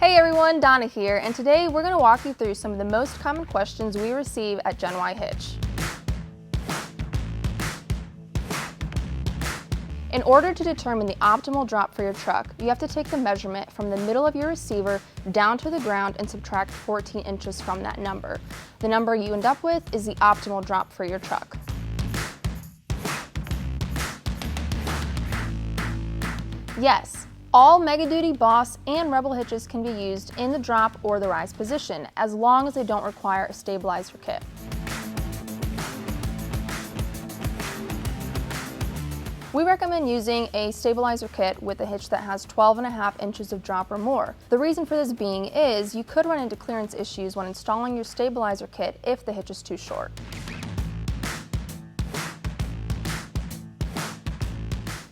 Hey everyone, Donna here, and today we're going to walk you through some of the most common questions we receive at GEN-Y Hitch. In order to determine the optimal drop for your truck, you have to take the measurement from the middle of your receiver down to the ground and subtract 14 inches from that number. The number you end up with is the optimal drop for your truck. Yes, all Mega Duty, Boss, and Rebel hitches can be used in the drop or the rise position, as long as they don't require a stabilizer kit. We recommend using a stabilizer kit with a hitch that has 12.5 inches of drop or more. The reason for this being is you could run into clearance issues when installing your stabilizer kit if the hitch is too short.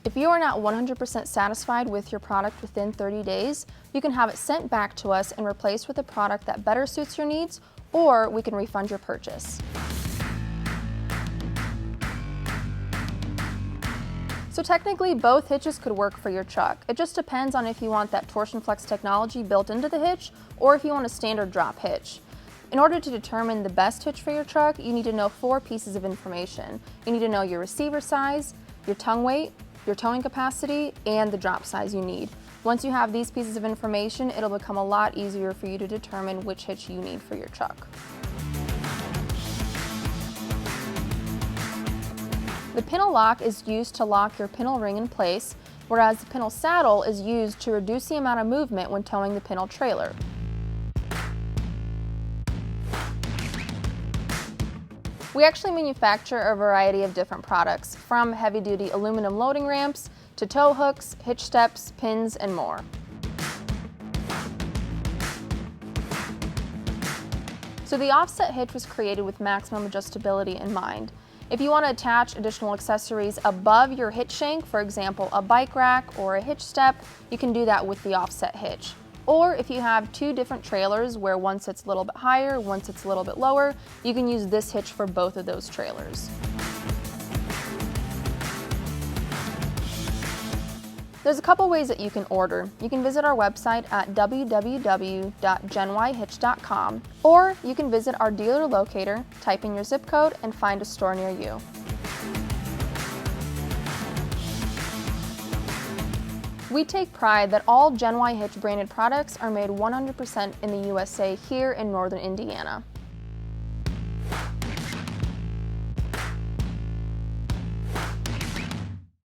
If you are not 100% satisfied with your product within 30 days, you can have it sent back to us and replaced with a product that better suits your needs, or we can refund your purchase. So technically, both hitches could work for your truck. It just depends on if you want that torsion flex technology built into the hitch, or if you want a standard drop hitch. In order to determine the best hitch for your truck, you need to know 4 pieces of information. You need to know your receiver size, your tongue weight, your towing capacity, and the drop size you need. Once you have these pieces of information, it'll become a lot easier for you to determine which hitch you need for your truck. The pintle lock is used to lock your pintle ring in place, whereas the pintle saddle is used to reduce the amount of movement when towing the pintle trailer. We actually manufacture a variety of different products, from heavy-duty aluminum loading ramps to tow hooks, hitch steps, pins, and more. So the offset hitch was created with maximum adjustability in mind. If you want to attach additional accessories above your hitch shank, for example a bike rack or a hitch step, you can do that with the offset hitch. Or if you have 2 different trailers where one sits a little bit higher, one sits a little bit lower, you can use this hitch for both of those trailers. There's a couple ways that you can order. You can visit our website at www.genyhitch.com, or you can visit our dealer locator, type in your zip code, and find a store near you. We take pride that all GEN-Y Hitch branded products are made 100% in the USA here in Northern Indiana.